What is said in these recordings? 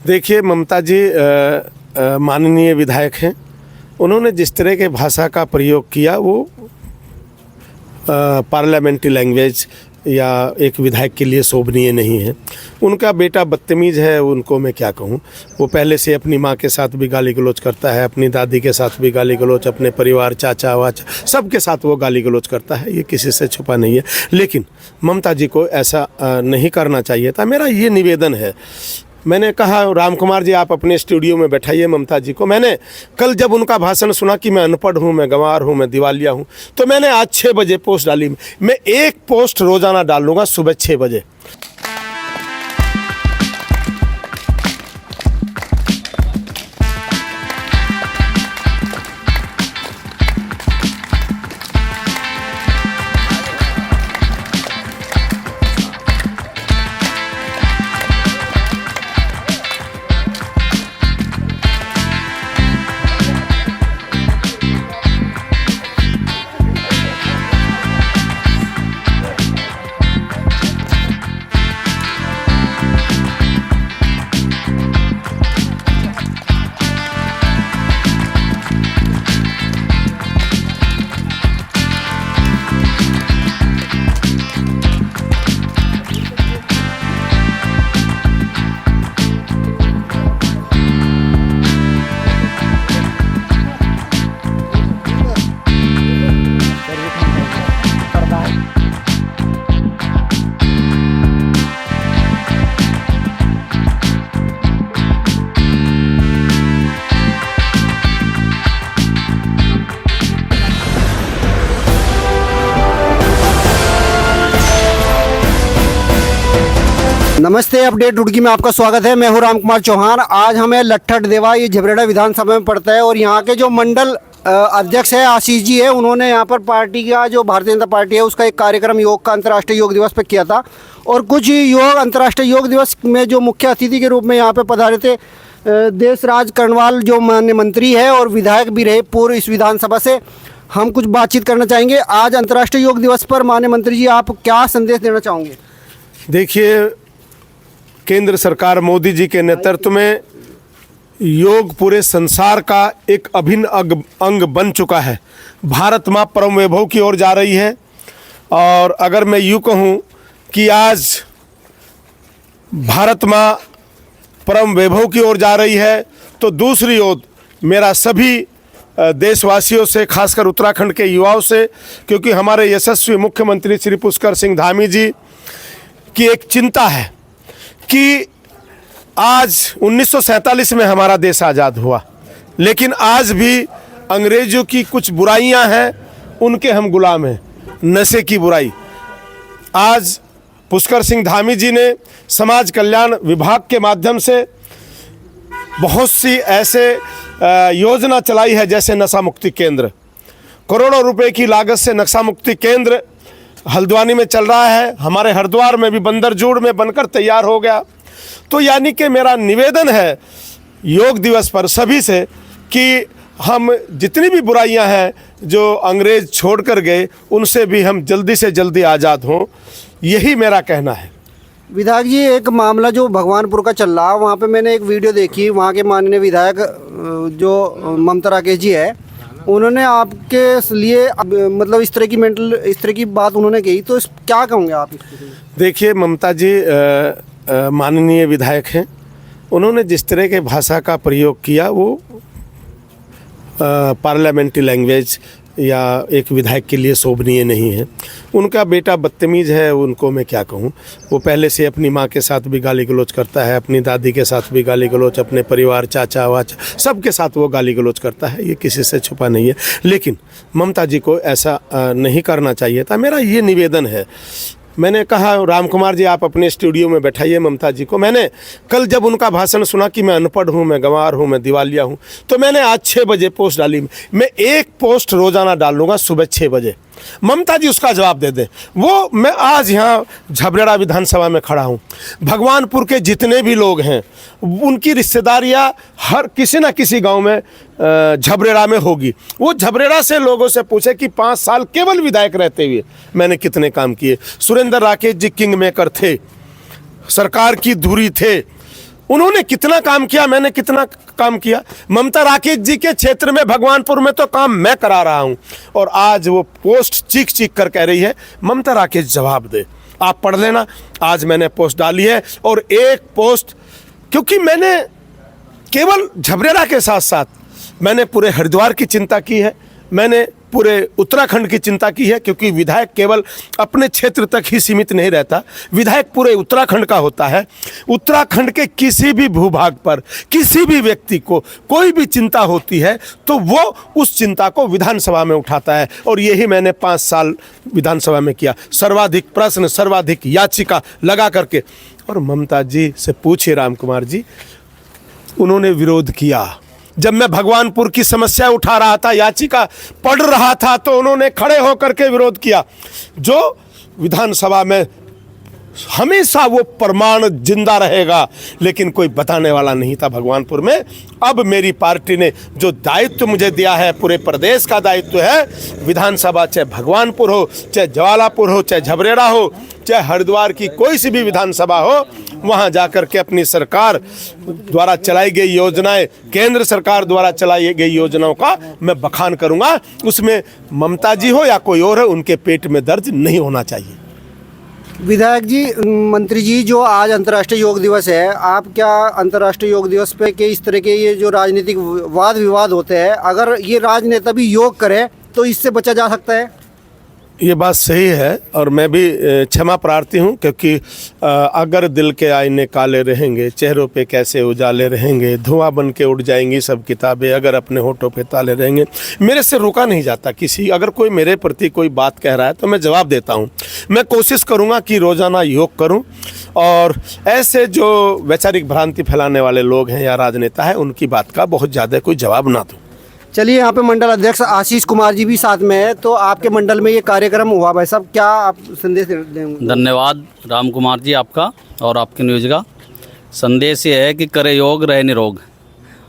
देखिए ममता जी माननीय विधायक हैं। उन्होंने जिस तरह के भाषा का प्रयोग किया वो पार्लियामेंट्री लैंग्वेज या एक विधायक के लिए शोभनीय नहीं है। उनका बेटा बदतमीज़ है, उनको मैं क्या कहूँ। वो पहले से अपनी माँ के साथ भी गाली गलौज करता है, अपनी दादी के साथ भी गाली गलौज, अपने परिवार चाचा वाचा सबके साथ वो गाली गलौज करता है। ये किसी से छुपा नहीं है। लेकिन ममता जी को ऐसा नहीं करना चाहिए था। मेरा ये निवेदन है। मैंने कहा राम कुमार जी आप अपने स्टूडियो में बैठाइए ममता जी को। मैंने कल जब उनका भाषण सुना कि मैं अनपढ़ हूँ, मैं गंवार हूँ, मैं दिवालिया हूँ, तो मैंने आज 6 बजे पोस्ट डाली। मैं एक पोस्ट रोज़ाना डालूँगा सुबह 6 बजे। नमस्ते, अपडेट रुड़की में आपका स्वागत है। मैं हूं राम कुमार चौहान। आज हमें लट्ठट देवा, ये झबरेड़ा विधानसभा में पड़ता है, और यहाँ के जो मंडल अध्यक्ष है आशीष जी है, उन्होंने यहाँ पर पार्टी का जो भारतीय जनता पार्टी है उसका एक कार्यक्रम योग का अंतर्राष्ट्रीय योग दिवस पे किया था। और कुछ योग अंतर्राष्ट्रीय योग दिवस में जो मुख्य अतिथि के रूप में यहाँ पे पधारे थे देशराज कर्णवाल, जो माननीय मंत्री है और विधायक भी रहे पूर्व इस विधानसभा से। हम कुछ बातचीत करना चाहेंगे। आज अंतर्राष्ट्रीय योग दिवस पर माननीय मंत्री जी आप क्या संदेश देना चाहोगे? देखिए, केंद्र सरकार मोदी जी के नेतृत्व में योग पूरे संसार का एक अभिन्न अंग बन चुका है। भारत माँ परम वैभव की ओर जा रही है। और अगर मैं यूँ कहूँ कि आज भारत माँ परम वैभव की ओर जा रही है, तो दूसरी ओर मेरा सभी देशवासियों से, खासकर उत्तराखंड के युवाओं से, क्योंकि हमारे यशस्वी मुख्यमंत्री श्री पुष्कर सिंह धामी जी की एक चिंता है कि आज 1947 में हमारा देश आज़ाद हुआ, लेकिन आज भी अंग्रेज़ों की कुछ बुराइयां हैं, उनके हम गुलाम हैं। नशे की बुराई, आज पुष्कर सिंह धामी जी ने समाज कल्याण विभाग के माध्यम से बहुत सी ऐसे योजना चलाई है, जैसे नशा मुक्ति केंद्र। करोड़ों रुपए की लागत से नशा मुक्ति केंद्र हल्द्वानी में चल रहा है। हमारे हरिद्वार में भी बंदरजोड़ में बनकर तैयार हो गया। तो यानी कि मेरा निवेदन है योग दिवस पर सभी से कि हम जितनी भी बुराइयां हैं जो अंग्रेज छोड़ कर गए, उनसे भी हम जल्दी से जल्दी आज़ाद हों, यही मेरा कहना है। विधायक जी, एक मामला जो भगवानपुर का चल रहा है, वहाँ पे मैंने एक वीडियो देखी। वहाँ के माननीय विधायक जो ममता राकेश जी है, उन्होंने आपके लिए मतलब इस तरह की बात उन्होंने कही, तो क्या कहोगे आप? देखिए ममता जी माननीय विधायक हैं। उन्होंने जिस तरह के भाषा का प्रयोग किया वो पार्लियामेंट्री लैंग्वेज या एक विधायक के लिए शोभनीय नहीं है। उनका बेटा बदतमीज़ है, उनको मैं क्या कहूँ। वो पहले से अपनी माँ के साथ भी गाली गलौज करता है, अपनी दादी के साथ भी गाली गलौज, अपने परिवार चाचा वाचा सबके साथ वो गाली गलौज करता है। ये किसी से छुपा नहीं है। लेकिन ममता जी को ऐसा नहीं करना चाहिए था। मेरा ये निवेदन है। मैंने कहा राम कुमार जी आप अपने स्टूडियो में बैठाइए ममता जी को। मैंने कल जब उनका भाषण सुना कि मैं अनपढ़ हूँ, मैं गंवार हूँ, मैं दिवालिया हूँ, तो मैंने आज 6 बजे पोस्ट डाली। मैं एक पोस्ट रोज़ाना डालूँगा सुबह 6 बजे। ममता जी उसका जवाब दे दें। वो मैं आज यहाँ झबरेड़ा विधानसभा में खड़ा हूँ। भगवानपुर के जितने भी लोग हैं उनकी रिश्तेदारियाँ हर किसी न किसी गांव में झबरेड़ा में होगी। वो झबरेड़ा से लोगों से पूछे कि 5 साल केवल विधायक रहते हुए मैंने कितने काम किए। सुरेंद्र राकेश जी किंग मेकर थे, सरकार की धुरी थे, उन्होंने कितना काम किया, मैंने कितना काम किया। ममता राकेश जी के क्षेत्र में भगवानपुर में तो काम मैं करा रहा हूं, और आज वो पोस्ट चीख चीख कर कह रही है ममता राकेश जवाब दे। आप पढ़ लेना, आज मैंने पोस्ट डाली है। और एक पोस्ट, क्योंकि मैंने केवल झबरेड़ा के साथ साथ मैंने पूरे हरिद्वार की चिंता की है, मैंने पूरे उत्तराखंड की चिंता की है, क्योंकि विधायक केवल अपने क्षेत्र तक ही सीमित नहीं रहता, विधायक पूरे उत्तराखंड का होता है। उत्तराखंड के किसी भी भूभाग पर किसी भी व्यक्ति को कोई भी चिंता होती है तो वो उस चिंता को विधानसभा में उठाता है, और यही मैंने 5 साल विधानसभा में किया। सर्वाधिक प्रश्न, सर्वाधिक याचिका लगा करके। और ममता जी से पूछिए राम कुमार जी, उन्होंने विरोध किया। जब मैं भगवानपुर की समस्या उठा रहा था, याचिका पढ़ रहा था, तो उन्होंने खड़े होकर के विरोध किया। जो विधानसभा में हमेशा वो प्रमाण जिंदा रहेगा, लेकिन कोई बताने वाला नहीं था भगवानपुर में। अब मेरी पार्टी ने जो दायित्व मुझे दिया है, पूरे प्रदेश का दायित्व है, विधानसभा चाहे भगवानपुर हो, चाहे ज्वालापुर हो, चाहे झबरेड़ा हो, चाहे हरिद्वार की कोई सी भी विधानसभा हो, वहां जाकर के अपनी सरकार द्वारा चलाई गई योजनाएं, केंद्र सरकार द्वारा चलाई गई योजनाओं का मैं बखान करूंगा। उसमें ममता जी हो या कोई और हो, उनके पेट में दर्द नहीं होना चाहिए। विधायक जी, मंत्री जी, जो आज अंतर्राष्ट्रीय योग दिवस है, आप क्या अंतर्राष्ट्रीय योग दिवस पे के इस तरह के ये जो राजनीतिक वाद विवाद होते हैं, अगर ये राजनेता भी योग करें तो इससे बचा जा सकता है? ये बात सही है, और मैं भी क्षमा प्रार्थी हूँ, क्योंकि अगर दिल के आईने काले रहेंगे, चेहरों पे कैसे उजाले रहेंगे, धुआं बन के उड़ जाएंगी सब किताबें, अगर अपने होठों पे ताले रहेंगे। मेरे से रुका नहीं जाता किसी, अगर कोई मेरे प्रति कोई बात कह रहा है तो मैं जवाब देता हूँ। मैं कोशिश करूँगा कि रोज़ाना योग करूँ, और ऐसे जो वैचारिक भ्रांति फैलाने वाले लोग हैं या राजनेता है, उनकी बात का बहुत ज़्यादा कोई जवाब ना दूँ। चलिए, यहाँ पे मंडल अध्यक्ष आशीष कुमार जी भी साथ में है, तो आपके मंडल में ये कार्यक्रम हुआ, भाई साहब क्या आप संदेश देंगे? धन्यवाद राम कुमार जी आपका और आपके न्यूज़ का। संदेश ये है कि करे योग रहे निरोग।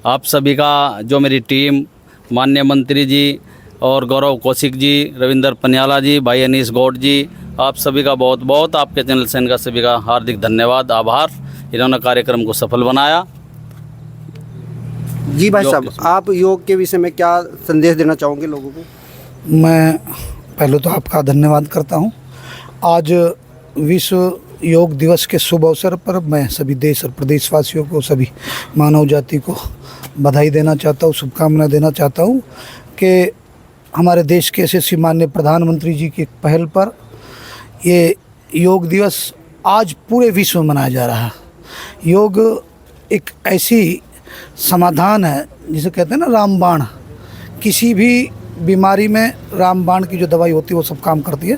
आप सभी का, जो मेरी टीम, माननीय मंत्री जी और गौरव कौशिक जी, रविंदर पनियाला जी, भाई अनीश गौड जी, आप सभी का बहुत बहुत, आपके चैनल से इनका सभी का हार्दिक धन्यवाद, आभार। इन्होंने कार्यक्रम को सफल बनाया। जी भाई साहब, आप योग के विषय में क्या संदेश देना चाहोगे लोगों को? मैं पहले तो आपका धन्यवाद करता हूं। आज विश्व योग दिवस के शुभ अवसर पर मैं सभी देश और प्रदेशवासियों को, सभी मानव जाति को बधाई देना चाहता हूं, शुभकामनाएं देना चाहता हूं कि हमारे देश के यशस्वी माननीय प्रधानमंत्री जी की पहल पर ये योग दिवस आज पूरे विश्व में मनाया जा रहा है। योग एक ऐसी समाधान है जिसे कहते हैं ना रामबाण। किसी भी बीमारी में रामबाण की जो दवाई होती है वो सब काम करती है।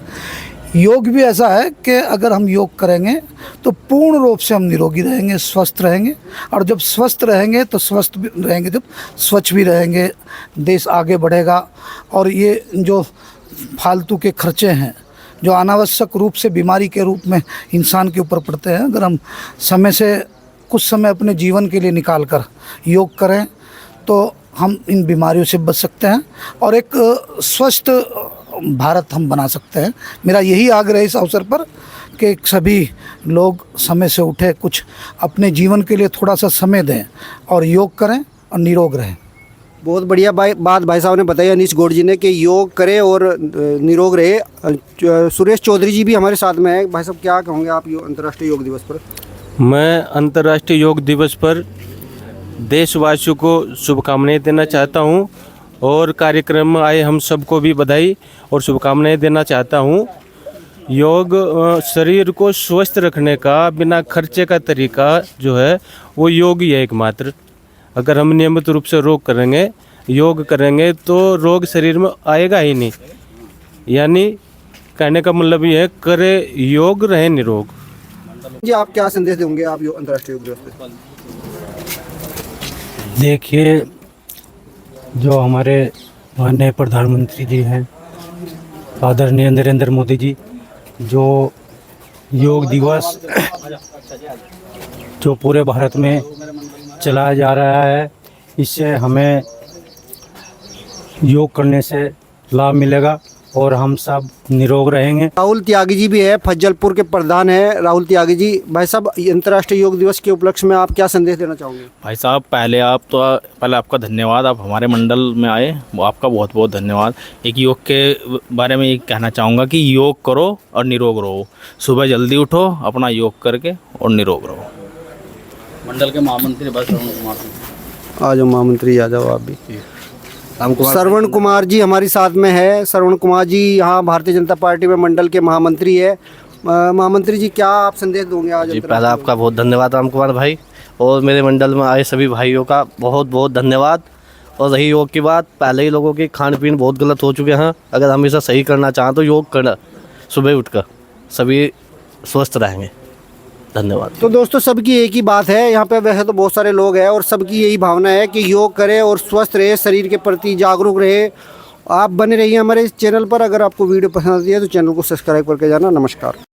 योग भी ऐसा है कि अगर हम योग करेंगे तो पूर्ण रूप से हम निरोगी रहेंगे, स्वस्थ रहेंगे, और जब स्वस्थ रहेंगे तो स्वस्थ भी रहेंगे, जब स्वच्छ भी रहेंगे, देश आगे बढ़ेगा। और ये जो फालतू के खर्चे हैं जो अनावश्यक रूप से बीमारी के रूप में इंसान के ऊपर पड़ते हैं, अगर हम समय से कुछ समय अपने जीवन के लिए निकाल कर योग करें तो हम इन बीमारियों से बच सकते हैं और एक स्वस्थ भारत हम बना सकते हैं। मेरा यही आग्रह है इस अवसर पर कि सभी लोग समय से उठे, कुछ अपने जीवन के लिए थोड़ा सा समय दें और योग करें और निरोग रहें। बहुत बढ़िया बात भाई साहब ने बताई, अनीश गौड़ जी ने, कि योग करें और निरोग रहे। सुरेश चौधरी जी भी हमारे साथ में है। भाई साहब, क्या कहोगे आप अंतर्राष्ट्रीय योग दिवस पर? मैं अंतर्राष्ट्रीय योग दिवस पर देशवासियों को शुभकामनाएं देना चाहता हूं, और कार्यक्रम में आए हम सबको भी बधाई और शुभकामनाएं देना चाहता हूं। योग शरीर को स्वस्थ रखने का बिना खर्चे का तरीका जो है वो योग ही है एकमात्र। अगर हम नियमित रूप से योग करेंगे तो रोग शरीर में आएगा ही नहीं। यानी कहने का मतलब ये है, करे योग रहे निरोग। जी, आप क्या संदेश देंगे आप अंतर्राष्ट्रीय योग दिवस पे? देखिए, जो हमारे माननीय प्रधानमंत्री जी हैं, आदरणीय नरेंद्र मोदी जी, जो योग दिवस जो पूरे भारत में चलाया जा रहा है, इससे हमें योग करने से लाभ मिलेगा। और हम सब निरोग रहेंगे। राहुल त्यागी जी भी है, फज्जलपुर के प्रधान है राहुल त्यागी जी। भाई साहब, अंतर्राष्ट्रीय योग दिवस के उपलक्ष्य में आप क्या संदेश देना चाहोगे? भाई साहब पहले आपका धन्यवाद, आप हमारे मंडल में आए, वो आपका बहुत बहुत धन्यवाद। एक योग के बारे में ये कहना चाहूँगा कि योग करो और निरोग रहो। सुबह जल्दी उठो, अपना योग करके और निरोग रहो। मंडल के महामंत्री बस श्रवण कुमार जी। आ जाओ महामंत्री, आ जाओ आप भी। श्रवण कुमार जी हमारी साथ में है। श्रवण कुमार जी यहाँ भारतीय जनता पार्टी में मंडल के महामंत्री है। महामंत्री जी, क्या आप संदेश दोगे आज? जी पहला आपका बहुत धन्यवाद राम कुमार भाई, और मेरे मंडल में आए सभी भाइयों का बहुत बहुत धन्यवाद। और रही योग की बात, पहले ही लोगों के खान पीन बहुत गलत हो चुके हैं। अगर हम इसे सही करना चाहें तो योग करना, सुबह उठकर सभी स्वस्थ रहेंगे। धन्यवाद। तो दोस्तों, सबकी एक ही बात है यहाँ पे, वैसे तो बहुत सारे लोग हैं और सबकी यही भावना है कि योग करें और स्वस्थ रहे, शरीर के प्रति जागरूक रहे। आप बने रहिए हमारे इस चैनल पर। अगर आपको वीडियो पसंद आती है तो चैनल को सब्सक्राइब करके जाना। नमस्कार।